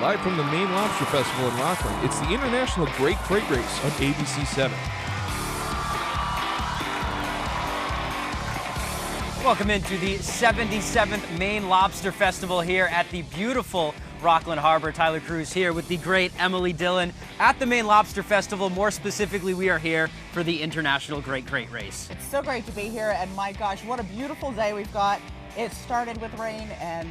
live from the Maine Lobster Festival in Rockland. It's the International Great Crate Race on ABC 7. Welcome into the 77th Maine Lobster Festival here at the beautiful Rockland Harbor. Tyler Cruz here with the great Emily Dillon at the Maine Lobster Festival. More specifically, we are here for the International Great Crate Race. It's so great to be here, and my gosh, what a beautiful day we've got. It started with rain and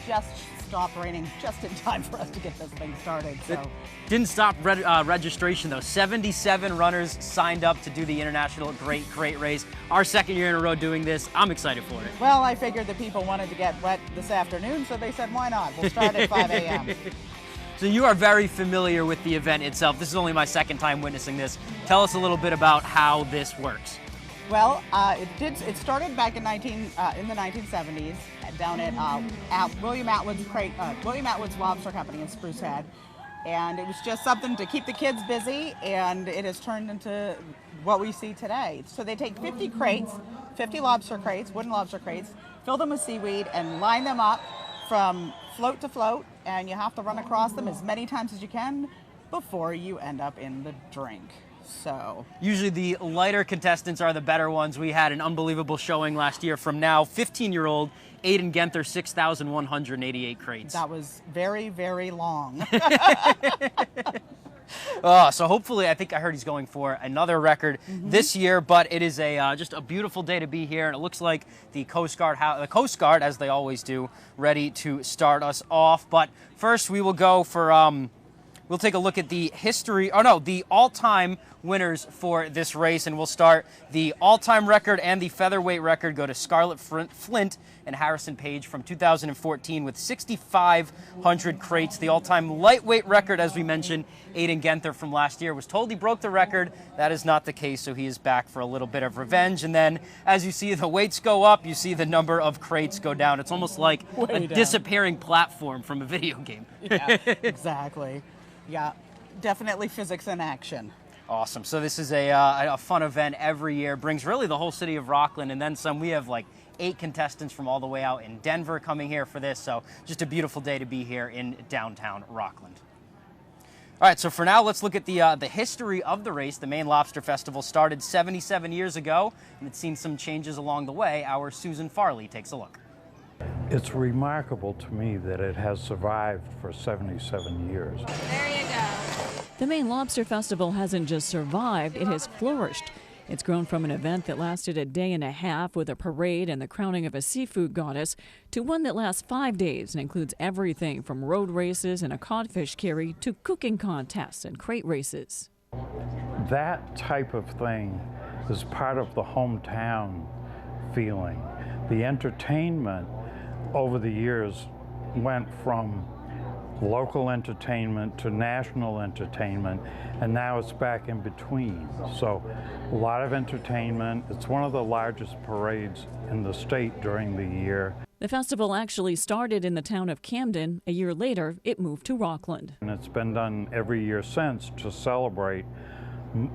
just stopped raining just in time for us to get this thing started. So It didn't stop registration though. 77 runners signed up to do the International Great Crate Race. Our second year in a row doing this. I'm excited for it. well, I figured that people wanted to get wet this afternoon, so they said, why not? We'll start at 5 a.m. So you are very familiar with the event itself. This is only my second time witnessing this. Tell us a little bit about how this works. Well, it started back in the 1970s down at William Atwood's Lobster Company in Spruce Head, and it was just something to keep the kids busy, and it has turned into what we see today. So they take 50 crates, 50 lobster crates, wooden lobster crates, fill them with seaweed, and line them up from float to float, and you have to run across them as many times as you can before you end up in the drink. So usually the lighter contestants are the better ones. We had an unbelievable showing last year from now 15-year-old Aiden Genther, 6,188 crates. That was very, very long. So hopefully, I think I heard he's going for another record this year, but it is just a beautiful day to be here, and it looks like the Coast Guard, as they always do, ready to start us off. But first, we will go for we'll take a look at the the all-time winners for this race, and we'll start the all-time record and the featherweight record go to Scarlett Flint and Harrison Page from 2014 with 6,500 crates. The all-time lightweight record, as we mentioned, Aiden Genther from last year was told he broke the record. That is not the case, so he is back for a little bit of revenge. And then, as you see the weights go up, you see the number of crates go down. It's almost like a disappearing platform from a video game. Yeah, exactly. Yeah, definitely physics in action. Awesome. So this is a fun event every year. Brings really the whole city of Rockland and then some. We have like 8 contestants from all the way out in Denver coming here for this. So just a beautiful day to be here in downtown Rockland. All right, so for now, let's look at the history of the race. The Maine Lobster Festival started 77 years ago, and it's seen some changes along the way. Our Susan Farley takes a look. It's remarkable to me that it has survived for 77 years. There you go. The Maine Lobster Festival hasn't just survived, it has flourished. It's grown from an event that lasted a day and a half with a parade and the crowning of a seafood goddess to one that lasts 5 days and includes everything from road races and a codfish carry to cooking contests and crate races. That type of thing is part of the hometown feeling. The entertainment over the years went from local entertainment to national entertainment, and now it's back in between. So a lot of entertainment. It's one of the largest parades in the state during the year. The festival actually started in the town of Camden. A year later, it moved to Rockland. And it's been done every year since to celebrate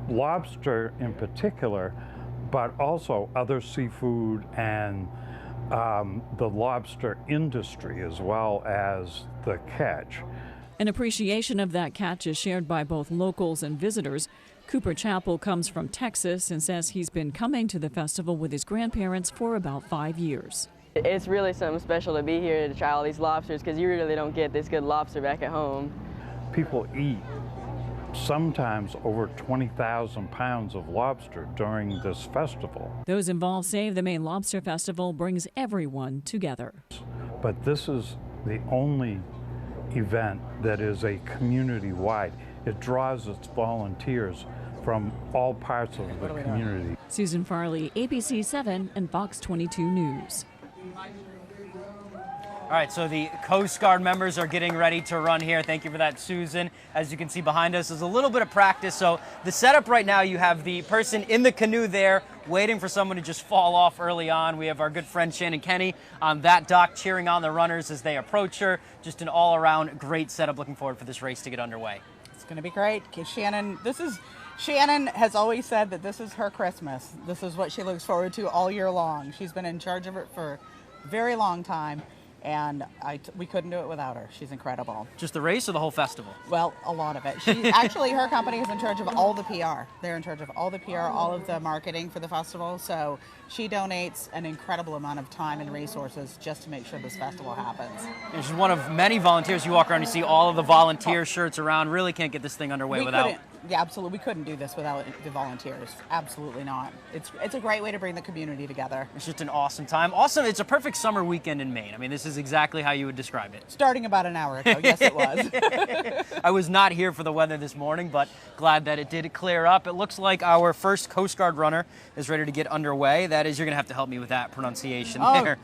lobster in particular, but also other seafood and the lobster industry as well as the catch. An appreciation of that catch is shared by both locals and visitors. Cooper Chappell comes from Texas and says he's been coming to the festival with his grandparents for about 5 years. It's really something special to be here to try all these lobsters because you really don't get this good lobster back at home. People eat sometimes over 20,000 pounds of lobster during this festival. Those involved say the Maine Lobster Festival brings everyone together. But this is the only event that is a community-wide. It draws its volunteers from all parts of the community. Susan Farley, ABC 7 and Fox 22 News. All right, so the Coast Guard members are getting ready to run here. Thank you for that, Susan. As you can see behind us, there's a little bit of practice. So the setup right now, you have the person in the canoe there waiting for someone to just fall off early on. We have our good friend Shannon Kenny on that dock cheering on the runners as they approach her. Just an all-around great setup. Looking forward for this race to get underway. It's going to be great. Shannon has always said that this is her Christmas. This is what she looks forward to all year long. She's been in charge of it for a very long time. And we couldn't do it without her. She's incredible. Just the race or the whole festival? Well, a lot of it. She actually, her company is in charge of all the PR. They're in charge of all the PR, all of the marketing for the festival. So she donates an incredible amount of time and resources just to make sure this festival happens. And she's one of many volunteers. You walk around, you see all of the volunteer shirts around. Really can't get this thing underway without. Yeah, absolutely. We couldn't do this without the volunteers. Absolutely not. It's a great way to bring the community together. It's just an awesome time. Also, it's a perfect summer weekend in Maine. I mean, this is exactly how you would describe it. Starting about an hour ago, yes, it was. I was not here for the weather this morning, but glad that it did clear up. It looks like our first Coast Guard runner is ready to get underway. That is, you're going to have to help me with that pronunciation there.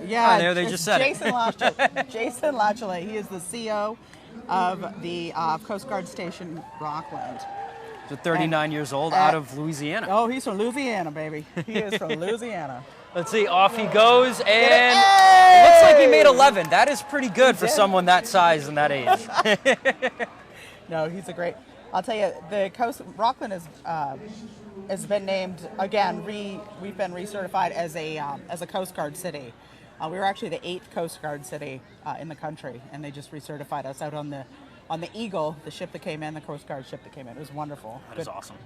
Yeah, there they just said Jason it. Jason Latchley. He is the CEO of the Coast Guard Station Rockland. So 39 years old, out of Louisiana. Oh, he's from Louisiana, baby. He is from Louisiana. Let's see, off he goes, and it looks like he made 11. That is pretty good for someone that size and that age. No, he's a great. I'll tell you, the Rockland has been named again. We've been recertified as a Coast Guard city. We were actually the 8th Coast Guard city in the country, and they just recertified us out on the Eagle, the ship that came in, the Coast Guard ship that came in. It was wonderful. That is awesome.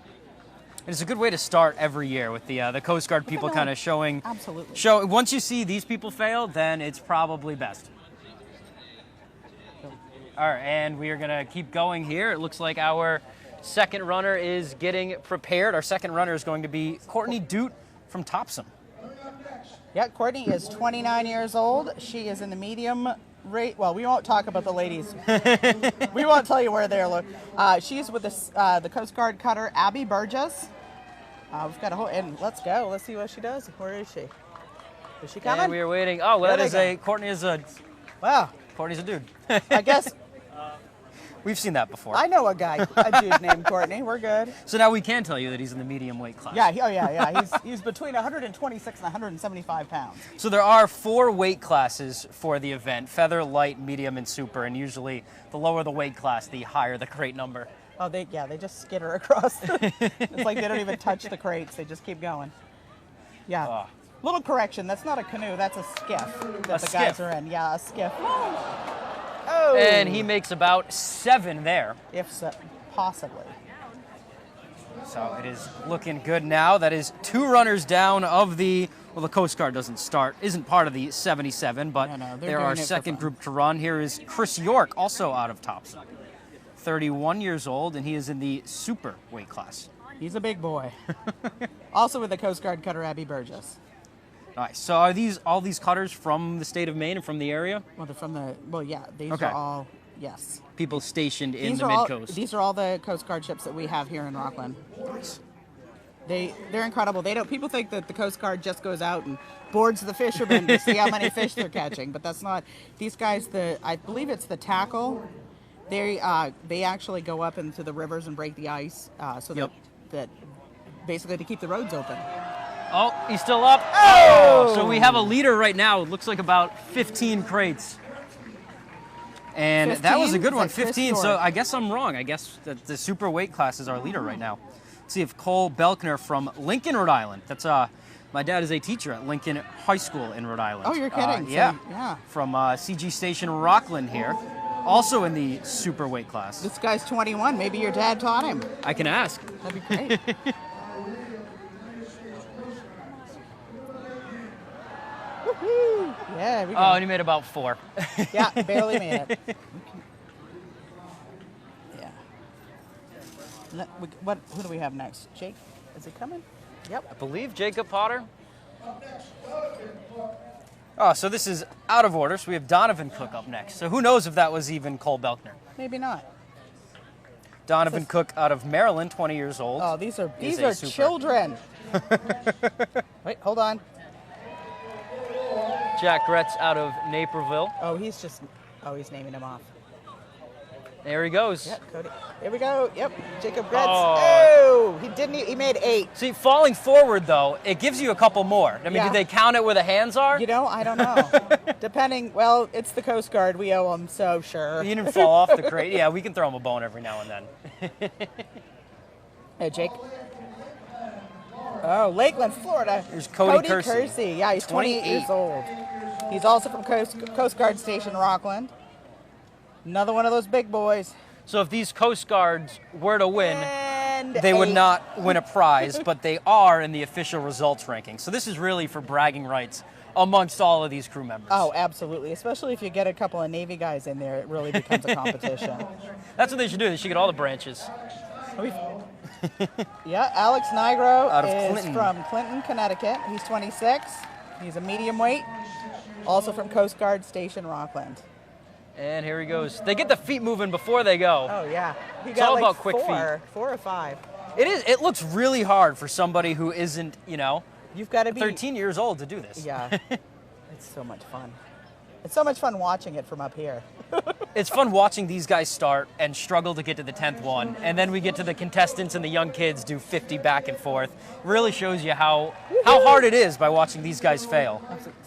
It's a good way to start every year with the Coast Guard people kind of showing. Absolutely. Once you see these people fail, then it's probably best. All right, and we are going to keep going here. It looks like our second runner is getting prepared. Our second runner is going to be Courtney Doot from Topsom. Yeah, Courtney is 29 years old. She is in the medium rate. Well, we won't talk about the ladies. We won't tell you where they're. She's with the Coast Guard cutter Abby Burgess. We've got a whole. And let's go. Let's see what she does. Where is she? Is she coming? And we are waiting. Oh, well, Courtney is a. Wow. Courtney's a dude. I guess. We've seen that before. I know a dude named Courtney. We're good. So now we can tell you that he's in the medium weight class. Yeah. He's between 126 and 175 pounds. So there are 4 weight classes for the event: feather, light, medium, and super. And usually, the lower the weight class, the higher the crate number. Oh, they just skitter across. It's like they don't even touch the crates; they just keep going. Yeah. Oh. Little correction: that's not a canoe; that's a skiff that the guys are in. Yeah, a skiff. Oh. And he makes about 7 there. If so, possibly. So it is looking good now. That is 2 runners down of the. Well, the Coast Guard isn't part of the 77, but there are second group to run. Here is Chris York, also out of Topsom. 31 years old, and he is in the super weight class. He's a big boy. Also with the Coast Guard cutter Abby Burgess. Nice. So are all these cutters from the state of Maine and from the area? Well, they're from these are all, yes. People stationed in the mid-coast. These are all the Coast Guard ships that we have here in Rockland. Nice. They're incredible. People think that the Coast Guard just goes out and boards the fishermen to see how many fish they're catching, but that's not. These guys, I believe it's the tackle. They actually go up into the rivers and break the ice that basically to keep the roads open. Oh, he's still up. Oh! So we have a leader right now. It looks like about 15 crates. And 15? That was a good one, 15. So I guess I'm wrong. I guess that the super weight class is our leader right now. Let's see if Cole Belkner from Lincoln, Rhode Island. That's my dad is a teacher at Lincoln High School in Rhode Island. Oh, you're kidding? Yeah. From CG Station Rockland here. Also in the super weight class. This guy's 21. Maybe your dad taught him. I can ask. That'd be great. Yeah, we go. Oh, and he made about 4. Yeah, barely made it. Yeah. Who do we have next? Jake? Is he coming? Yep. I believe Jacob Potter. Oh, so this is out of order. So we have Donovan Cook up next. So who knows if that was even Cole Belkner? Maybe not. Donovan Cook out of Maryland, 20 years old. Oh, these are children. Wait, hold on. Jack Gretz out of Naperville. Oh, he's naming him off. There he goes. Yep, Cody. Here we go. Yep, Jacob Gretz. Oh. He made 8. See, falling forward, though, it gives you a couple more. I mean, did they count it where the hands are? I don't know. Well, it's the Coast Guard. We owe them, so sure. He didn't fall off the crate. Yeah, we can throw him a bone every now and then. Hey, Jake. Oh, Lakeland, Florida. There's Cody Kersey. Yeah, he's 28 years old. He's also from Coast Guard Station Rockland. Another one of those big boys. So if these Coast Guards were to win, And they would 8. not win a prize, but they are in the official results ranking. So this is really for bragging rights amongst all of these crew members. Oh, absolutely. Especially if you get a couple of Navy guys in there, it really becomes a competition. That's what they should do. They should get all the branches. Yeah, Alex Nigro Out of is Clinton. from Clinton, Connecticut. He's 26. He's a medium weight. Also from Coast Guard Station Rockland. And here he goes. They get the feet moving before they go. Oh, yeah. He It's got all like about quick four or five. It is. It looks really hard for somebody who isn't, You've got to be 13 years old to do this. Yeah. It's so much fun. It's so much fun watching it from up here. It's fun watching these guys start and struggle to get to the 10th one, and then we get to the contestants and the young kids do 50 back and forth. It really shows you how hard it is by watching these guys fail.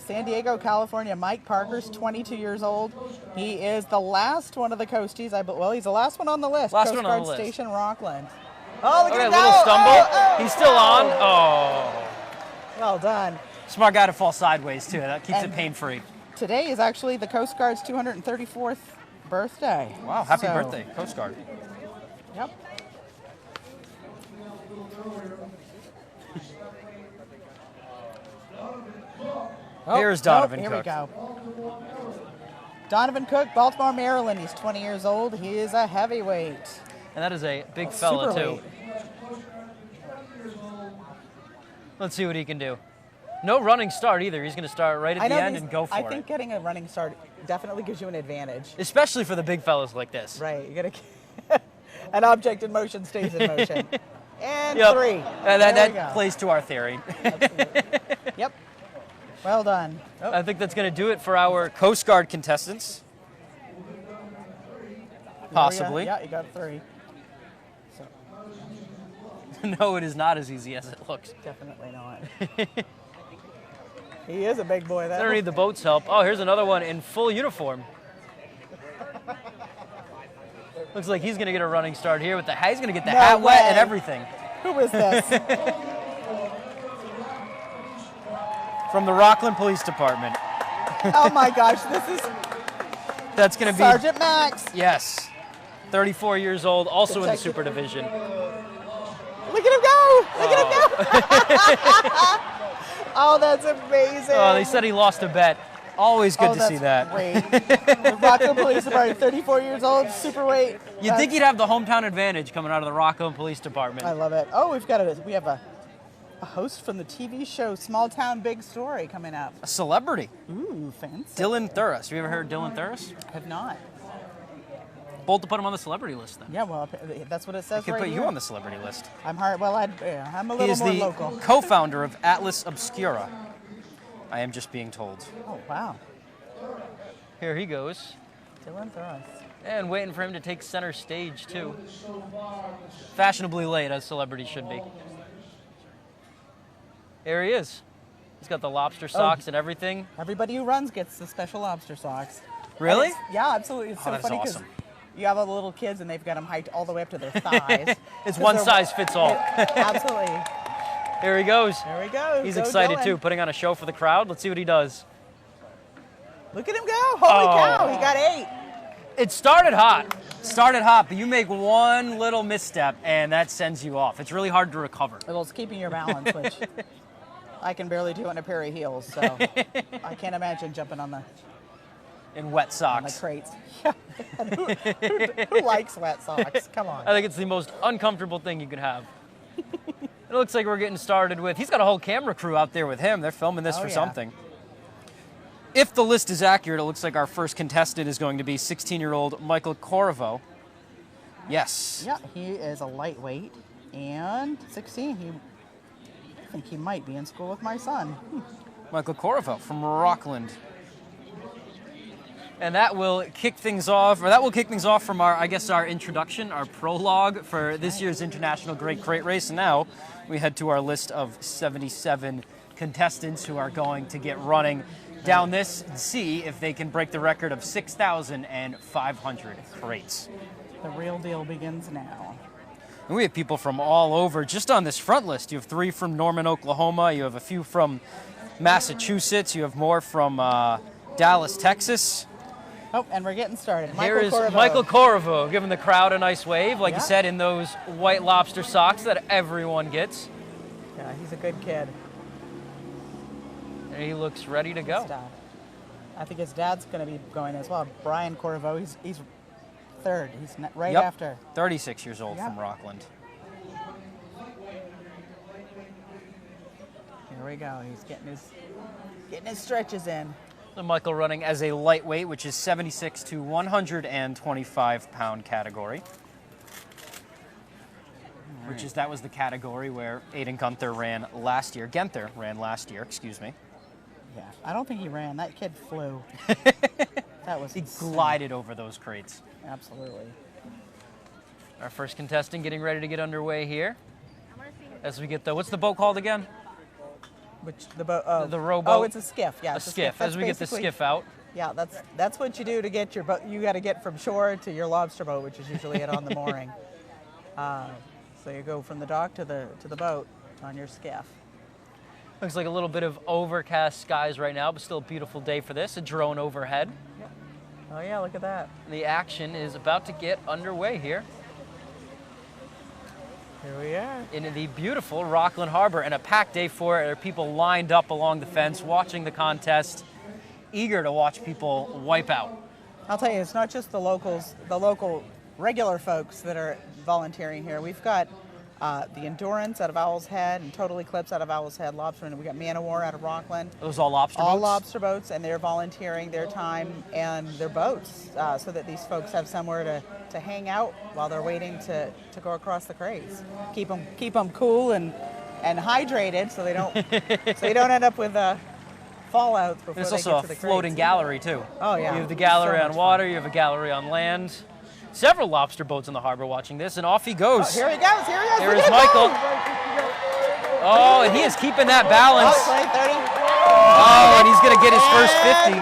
San Diego, California. Mike Parker's 22 years old. He is the last one of the Coasties. Well, he's the last one on the list. Last Coast one on Guard the list. Station Rockland. Oh, look Okay, at a him little go. stumble. Oh, He's still on. Oh, well done. smart guy to fall sideways too. That keeps it And- pain-free. Today is actually the Coast Guard's 234th birthday. Wow, happy So, birthday, Coast Guard. Yep. Here's Donovan Here Cook. we go. Donovan Cook, Baltimore, Maryland. He's 20 years old. He is a heavyweight. And that is a big fella too. Superweight. Let's see what he can do. No running start either. He's going to start right at the end these- and go for I it. think getting a running start definitely gives you an advantage. Especially for the big fellas like this. Right. You gotta an object in motion stays in motion. And Yep. 3. And There we that go. plays to our theory. Yep. Well done. Oh, I think that's going to do it for our Coast Guard contestants. Possibly. Yeah, you got 3. No, it is not as easy as it looks. Definitely not. He is a big boy. They That don't need the boat's help. Oh, here's another one in full uniform. Looks like he's going to get a running start here with the hat. He's going to get the No hat wet way. and everything. Who is this? From the Rockland Police Department. Oh my gosh, this is That's going to be, Sergeant Max. yes, 34 years old, also in the Detective. Super Division. Look at him go! Look at him go! Oh, that's amazing. Oh, they said he lost a bet. Always good to that's see that. Great. The Rockland Police Department, 34 years old, superweight. You'd think he'd have the hometown advantage coming out of the Rockland Police Department. I love it. Oh, we have a host from the TV show Small Town Big Story coming up. A celebrity, Ooh, fancy. Dylan Thuras. Have you ever heard of Dylan Thuras? Have not. Bold to put him on the celebrity list then. Yeah, well, that's what it says Could right put here. you on the celebrity list. I'm hard. Well, I'm a He little is more the local. co-founder of Atlas Obscura. I am just being told. Oh, wow. Here he goes. Dylan Thuras. And waiting for him to take center stage, too. Fashionably late, as celebrities should be. Here he is. He's got the lobster socks and everything. Everybody who runs gets the special lobster socks. Really? And yeah, absolutely. It's Oh, so that's funny because awesome. you have all the little kids and they've got them hiked all the way up to their thighs. It's 'Cause one they're- size fits all. Absolutely. Here he goes. There we go. He's Go excited, Dylan. too, putting on a show for the crowd. Let's see what he does. Look at him go. Holy cow. Oh. He got 8. It started hot. But you make one little misstep, and that sends you off. It's really hard to recover. Well, it's keeping your balance, which I can barely do in a pair of heels. So I can't imagine jumping on the In wet the socks. crates. Yeah. And who likes wet socks? Come on. I think it's the most uncomfortable thing you could have. It looks like we're getting started with, he's got a whole camera crew out there with him. They're filming this Oh, for yeah. something. If the list is accurate, it looks like our first contestant is going to be 16-year-old Michael Corvo. Yes. Yeah, he is a lightweight and 16. I think he might be in school with my son. Michael Corvo from Rockland. And that will kick things off from our introduction, our prologue for this year's International Great Crate Race. And now we head to our list of 77 contestants who are going to get running down this and see if they can break the record of 6,500 crates. The real deal begins now. And we have people from all over just on this front list. You have 3 from Norman, Oklahoma. You have a few from Massachusetts. You have more from Dallas, Texas. Oh, and we're getting started. Here is Corvo. Michael Corvo giving the crowd a nice wave, like Yeah. you said, in those white lobster socks that everyone gets. Yeah, he's a good kid. And he looks ready to go. His dad. I think his dad's going to be going as well. Brian Corvo, he's third. He's right Yep. after. 36 years old Yep. from Rockland. Here we go. He's getting his stretches in. So Michael running as a lightweight, which is 76 to 125 pound category. That was the category where Aiden Gunther ran last year. Genther ran last year, excuse me. Yeah, I don't think he ran. That kid flew. That was He insane. glided over those crates. Absolutely. Our first contestant getting ready to get underway here. As we get what's the boat called again? Which the boat? Oh, The rowboat? Oh, it's a skiff. Yeah, A it's skiff. That's As we get the basically- skiff out. Yeah, that's what you do to get your boat. You got to get from shore to your lobster boat, which is usually on the mooring. So you go from the dock to the boat on your skiff. Looks like a little bit of overcast skies right now, but still a beautiful day for this. A drone overhead. Oh yeah, look at that. The action is about to get underway here Here we are. in the beautiful Rockland Harbor, and a packed day for it. There are people lined up along the fence watching the contest, eager to watch people wipe out. I'll tell you, it's not just the locals, the local regular folks that are volunteering here. We've got the Endurance out of Owl's Head and Total Eclipse out of Owl's Head Lobster, and we got Man o' War out of Rockland. Those all lobster All boats? lobster boats, and they're volunteering their time and their boats so that these folks have somewhere to hang out while they're waiting to go across the crates. Keep them cool and hydrated so they don't end up with fallouts before There's they also get a to the floating crates. gallery too. Oh, yeah. You have the gallery So on much water, fun. you have a gallery on land. Several lobster boats in the harbor watching this, and off he goes. Oh, here he goes. Here he goes. There Look is at him Michael. go. Oh, and he is keeping that balance. Oh, 20, 30. Oh, and he's going to get his first 50. 50.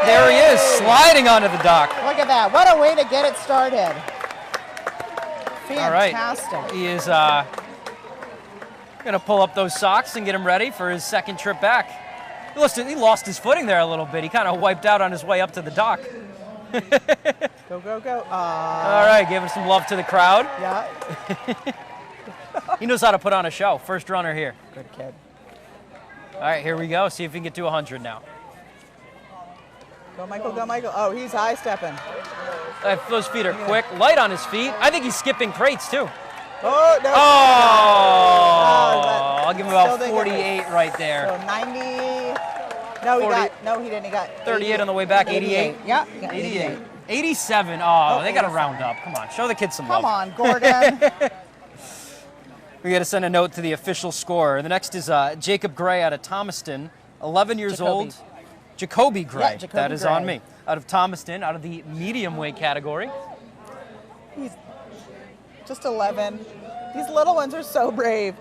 There he is, sliding onto the dock. Look at that. What a way to get it started. All right. Fantastic. He is going to pull up those socks and get him ready for his second trip back. He lost his footing there a little bit. He kind of wiped out on his way up to the dock. Go, go, go. All right, giving some love to the crowd. Yeah. He knows how to put on a show. First runner here. Good kid. All right, here we go. See if he can get to 100 now. Go, Michael. Go, Michael. Oh, he's high stepping. Those feet are quick. Light on his feet. I think he's skipping crates, too. Oh, no. Oh! I'll give him about Still 48 right there. So 90. No, 40. he didn't. He got 38 on the way back, 88. Yeah, he got 88. 87. Oh, they got to 87. round up. Come on, show the kids some Come love. on, Gordon. We got to send a note to the official scorer. The next is Jacob Gray out of Thomaston, 11 years Jacoby. old. Jacoby Gray. Yeah, Jacoby that is Gray. on me. Out of Thomaston, out of the medium weight category. He's just 11. These little ones are so brave.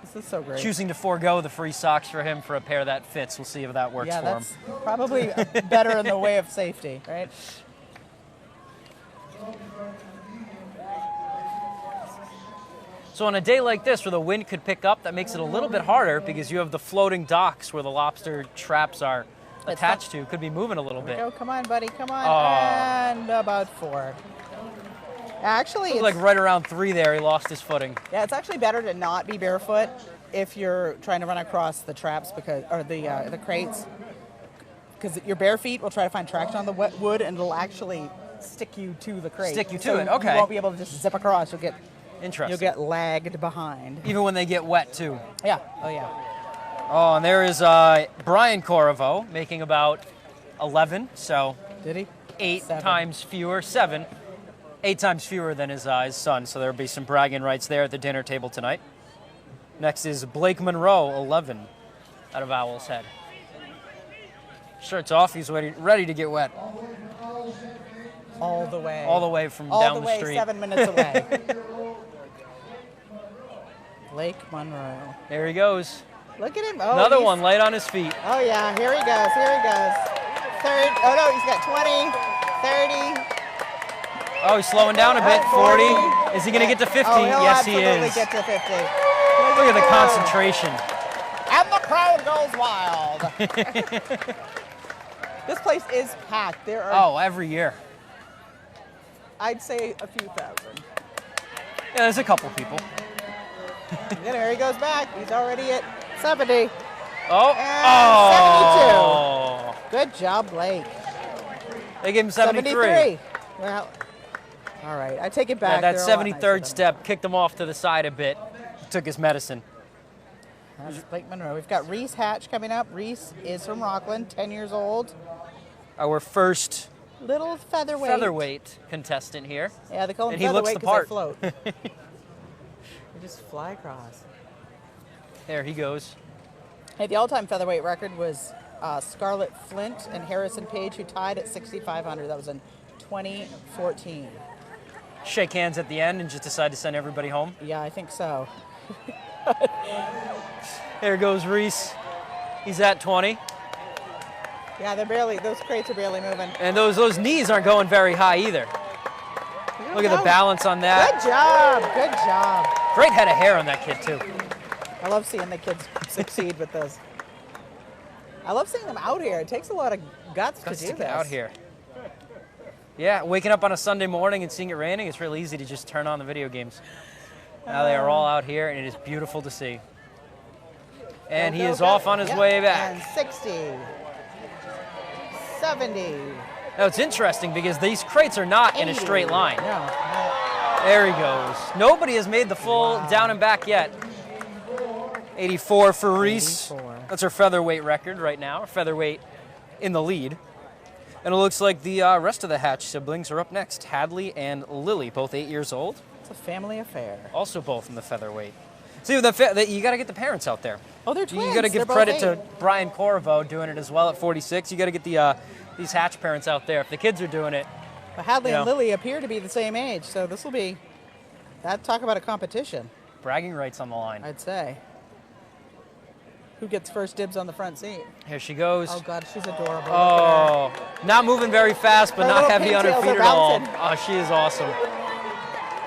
This is so great. Choosing to forego the free socks for him for a pair that fits. We'll see if that works Yeah, for him. that's probably better in the way of safety, right? So on a day like this where the wind could pick up, that makes it a little bit harder because you have the floating docks where the lobster traps are attached to. Could be moving a little bit. Go, come on, buddy, come on. Oh. And about 4. Actually, Looked it's, like right around 3 there, he lost his footing. yeah, it's actually better to not be barefoot if you're trying to run across the traps or the crates, because your bare feet will try to find traction on the wet wood and it'll actually stick you to the crate. Stick you to So it, okay. You won't be able to just zip across. You'll Interesting. get lagged behind. Even when they get wet too. Yeah. Oh yeah. Oh, and there is Brian Corvo making about 11, so Did he? 8 7. times fewer, 7. 8 times fewer than his son, so there'll be some bragging rights there at the dinner table tonight. Next is Blake Monroe, 11, out of Owl's Head. Shirt's off, he's ready to get wet. All the way. All the way from All down the the way, street. 7 minutes away. Lake Monroe. There he goes. Look at him. Oh, Another he's- one light on his feet. Oh yeah, here he goes. Here he goes. Third. Oh no, he's got 20, 30. Oh, he's slowing down a bit. 40. Is he going to get to 50? Oh, he'll Yes, he absolutely is. get to 50. Look at the concentration. And the crowd goes wild. This place is packed. There are, Oh, every year. I'd say, a few thousand. Yeah, there's a couple people. And there he goes back. He's already at 70. Oh. And Oh. 72. Good job, Blake. They gave him 73. Well, all right. I take it back. That They're a lot nicer 73rd than step kicked him off to the side a bit. Took his medicine. That's Blake Monroe. We've got Reese Hatch coming up. Reese is from Rockland, 10 years old. Our first Little featherweight. featherweight contestant here. Yeah, they call him And he looks featherweight the because part. they float. They just fly across. There he goes. Hey, the all-time featherweight record was Scarlett Flint and Harrison Page, who tied at 6,500. That was in 2014. Shake hands at the end and just decide to send everybody home. Yeah, I think so. There goes Reese. He's at 20. Yeah, those crates are barely moving. And those knees aren't going very high either. Look at the balance on that. Good job, good job. Great head of hair on that kid, too. I love seeing the kids succeed with this. I love seeing them out here. It takes a lot of guts to do Get this. out here. Yeah, waking up on a Sunday morning and seeing it raining, it's really easy to just turn on the video games. Now they are all out here, and it is beautiful to see. And he is off on his way back. And 60. 70. Now it's interesting because these crates are not in a 80. straight line. No. There he goes. Nobody has made the full down and back yet. 84 for Reese. 84. That's her featherweight record right now. Featherweight in the lead. And it looks like the rest of the Hatch siblings are up next. Hadley and Lily, both 8 years old. It's a family affair. Also both in the featherweight. See, you got to get the parents out there. Oh, they're twins. You got to They're give both credit to 8. Brian Corvo doing it as well at 46. You got to get these Hatch parents out there. If the kids are doing it, But Hadley you and know. Lily appear to be the same age, so this will be, talk about a competition, bragging rights on the line. I'd say. Who gets first dibs on the front seat? Here she goes. Oh, God, she's adorable. Oh, not moving very fast, but Her not little heavy on her pigtails feet are at all. bouncing. Oh, she is awesome.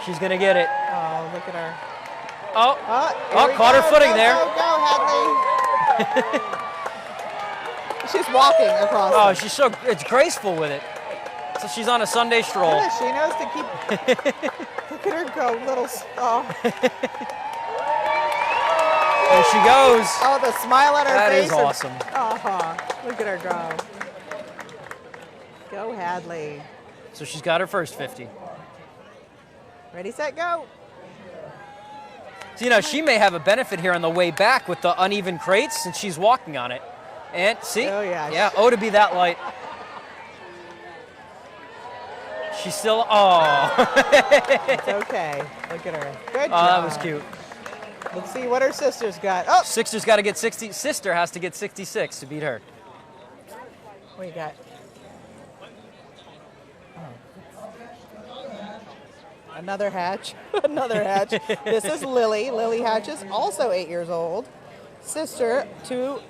She's going to get it. Oh, look at her. Oh, Here we caught her go. footing Go, there. Go, Hadley. She's walking across. Oh, them. it's graceful with it. So she's on a Sunday stroll. Yeah, she knows to keep. Look at her go, little. Oh, There she goes. oh, the smile on her That face. is awesome. Oh, look at her go. Go, Hadley. So she's got her first 50. Ready, set, go. So, she may have a benefit here on the way back with the uneven crates since she's walking on it. And see? Oh, yeah. Yeah, to be that light. She's still, It's okay. Look at her. Good job. Oh, that was cute. Let's see what her sister's got. Oh, Sister's got to get 60. Sister has to get 66 to beat her. what you got? Another Hatch. Another Hatch. This is Lily. Lily Hatch is also 8 years old. Sister to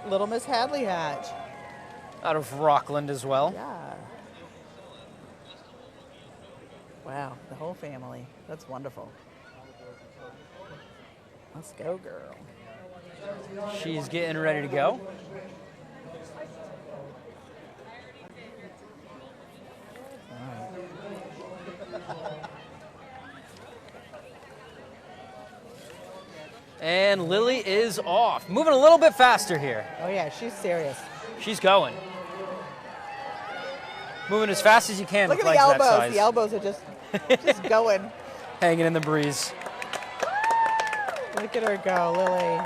Little Miss Hadley Hatch. Out of Rockland as well. Yeah. Wow, the whole family. That's wonderful. Let's go, girl. She's getting ready to go. And Lily is off. Moving a little bit faster here. Oh yeah, she's serious. She's going. Moving as fast as you can Look with at the legs that elbows. size. The elbows are just going. Hanging in the breeze. Look at her go, Lily.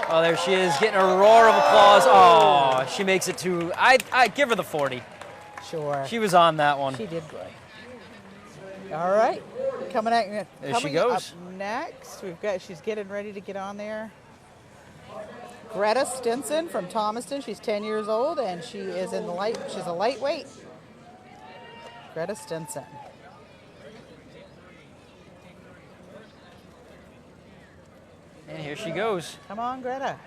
Oh, there she is, getting a roar of applause. Oh, she makes it to, I give her the 40. Sure. She was on that one. She did great. All right, coming she goes. up next. She's getting ready to get on there. Greta Stinson from Thomaston. She's 10 years old and she is in the light. She's a lightweight. Greta Stinson. And here she goes. Come on, Greta.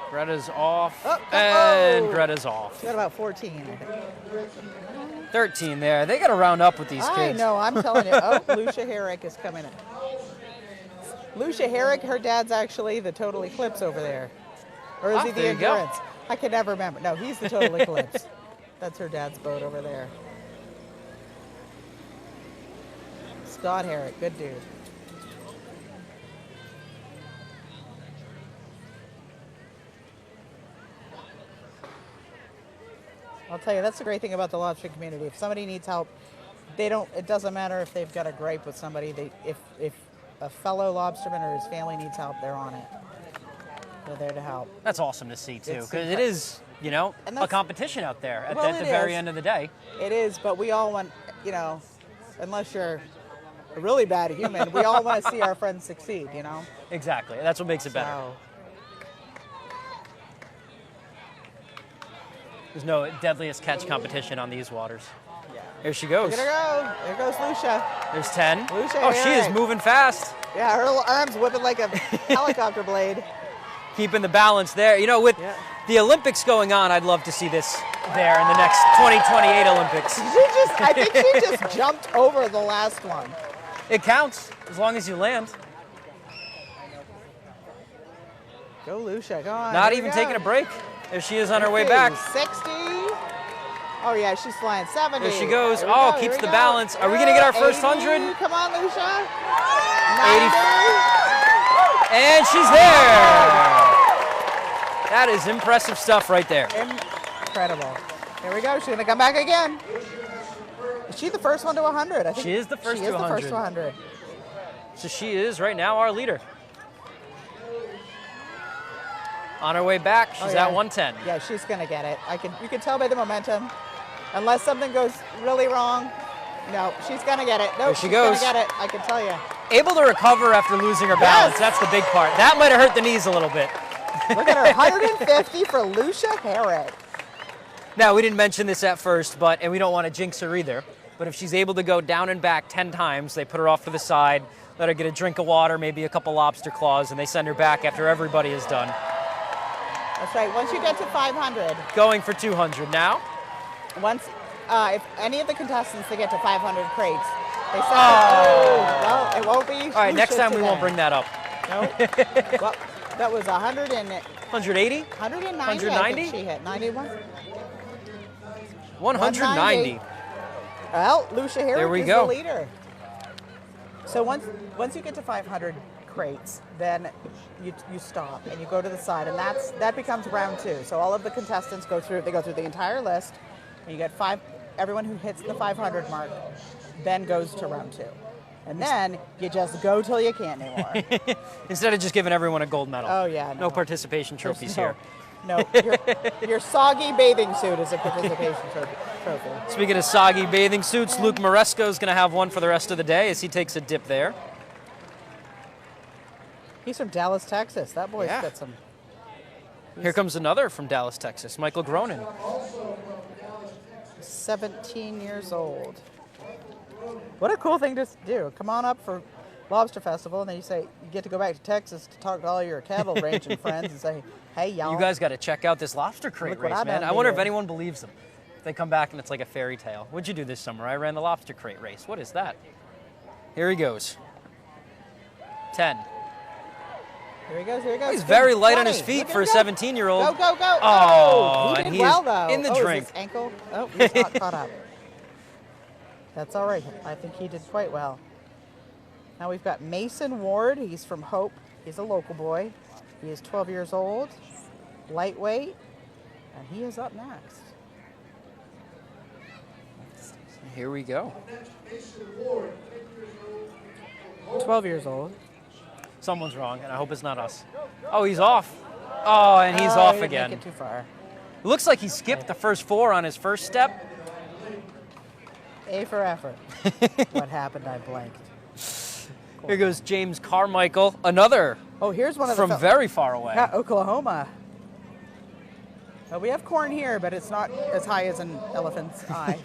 Greta's off, Oh, and oh. Greta's off. She got about 14, I think. 13 there. They got to round up with these I kids. know, I'm telling you. Oh, Lucia Herrick is coming in. Lucia Herrick, her dad's actually the Total Eclipse over there. Or is he the there you go. Endurance? I can never remember. No, he's the Total Eclipse. That's her dad's boat over there. Scott Herrick, good dude. I'll tell you, that's the great thing about the lobster community. If somebody needs help, it doesn't matter if they've got a gripe with somebody. If a fellow lobsterman or his family needs help, they're on it. They're there to help. That's awesome to see, too, It's because it is, you know, And a that's- competition out there at Well, the it very is. end of the day. It is, but we all want, you know, unless you're a really bad human, we all want to see our friends succeed, you know? Exactly. That's what makes it better. So, There's no deadliest catch competition on these waters. yeah. Here she goes. Look at her go. There goes Lucia. There's 10. Lucia Oh, she is Herrick. moving fast. Yeah, her little arms whipping like a helicopter blade. Keeping the balance there. You know, with Yeah. the Olympics going on, I'd love to see this there in the next 2028 Olympics. I think she just jumped over the last one. It counts as long as you land. Go, Lucia. Go on. Not here we even go. taking a break. There she is on her way back. 60. Oh, yeah, she's flying 70. There she goes. Here we Oh, go, keeps here we the go. balance. Are we going to get our first 80. 100? Come on, Lucia. 80. 90. And she's there. That is impressive stuff right there. Incredible. Here we go. She's going to come back again. Is she the first one to 100? I think She is the first she to is the first 100. to 100. So she is right now our leader. On her way back, she's Oh, yeah. at 110. Yeah, she's going to get it. You can tell by the momentum. Unless something goes really wrong, no, she's going to get it. There Nope, she she's going goes. to get it. I can tell you. Able to recover after losing her balance. Yes. That's the big part. That might have hurt the knees a little bit. Look at her, 150 for Lucia Herrick. Now, we didn't mention this at first, and we don't want to jinx her either, but if she's able to go down and back 10 times, they put her off to the side, let her get a drink of water, maybe a couple lobster claws, and they send her back after everybody is done. That's right. Once you get to 500, Going for 200 now. if any of the contestants they get to 500 crates, they send well, it won't be. All right, next time we won't bring that up. Nope. Well, that was 180? 190. 190? I think she hit 91. 190. Well, Lucia Herrick There we is go. the leader. So once you get to 500 crates, then you stop and you go to the side, and that becomes round 2. So all of the contestants go through the entire list, and you get everyone who hits the 500 mark then goes to round 2. And then you just go till you can't anymore. Instead of just giving everyone a gold medal. Oh, yeah, No no. participation trophies here. No, your soggy bathing suit is a participation trophy. Speaking of soggy bathing suits, Luke Moresco is going to have one for the rest of the day as he takes a dip there. He's from Dallas, Texas. That boy's Yeah. got some. Here comes another from Dallas, Texas, Michael Gronin. 17 years old. What a cool thing to do. Come on up for Lobster Festival, and then you get to go back to Texas to talk to all your cattle ranching friends and say, hey, y'all. You guys got to check out this lobster crate Look what race, I man. done I wonder if here. anyone believes them. If they come back and it's like a fairy tale. What'd you do this summer? I ran the lobster crate race. What is that? Here he goes. 10. Here he goes, here he goes. He's very light on 20. his feet Look at for a him go. 17-year-old. Go, go, go. Oh, he and did he well, is though. in the Is drink. his ankle? Oh, he's not caught up. That's all right. I think he did quite well. Now we've got Mason Ward. He's from Hope. He's a local boy. He is 12 years old, lightweight, and he is up next. Here we go. 12 years old. Someone's wrong, and I hope it's not us. Oh, he's off. Oh, and he's off He didn't again. Make it too far. Looks like he skipped the first 4 on his first step. A for effort. What happened? I blanked. Here goes James Carmichael, another Oh, here's one of the from very far away. Yeah, Oklahoma. We have corn here, but it's not as high as an elephant's eye.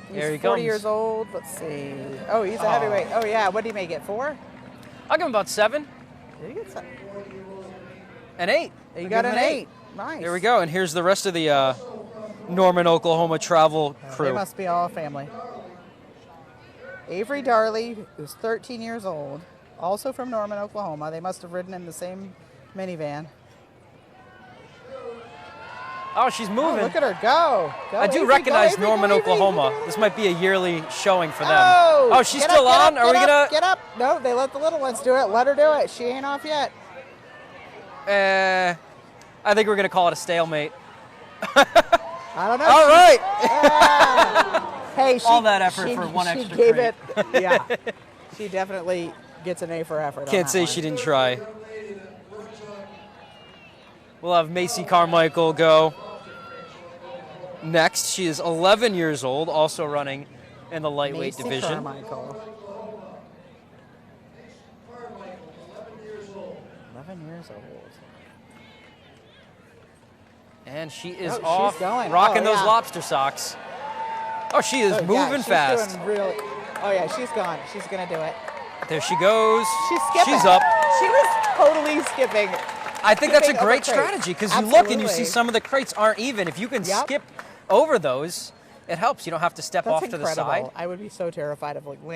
He's Here he 40 comes. years old. Let's see. Oh, he's a heavyweight. Oh, yeah. What did he make it? 4? I'll give him about 7. Did he get some? An 8. You I'll got give him an 8. Nice. There we go. And here's the rest of the Norman, Oklahoma travel crew. They must be all family. Avery Darley, who's 13 years old, also from Norman, Oklahoma. They must have ridden in the same minivan. Oh, she's moving. Oh, look at her go. Go, I do Avery, recognize go, Avery, Norman, go, Avery. Oklahoma. This might be a yearly showing for them. Oh, she's get still up, on? get Are up, we get gonna? up, get up. No, they let the little ones do it. Let her do it. She ain't off yet. I think we're gonna call it a stalemate. I don't know. All right. Hey, All that effort for one she extra gave crate. it. Yeah, she definitely gets an A for effort. Can't say she didn't try. We'll have Macy Carmichael go next. She is 11 years old, also running in the lightweight division. Carmichael. 11 years old. And she is Oh, she's off, going. rocking Oh, those yeah. lobster socks. Oh, she is moving she's fast. Doing really. Oh yeah, she's gone. She's gonna do it. There she goes. She's skipping. She's up. She was totally skipping. I think that's a skipping great over crates. strategy because you look and you see Absolutely. some of the crates aren't even. If you can Yep. skip over those, it helps. You don't have to step That's off to the incredible. side. I would be so terrified of like landing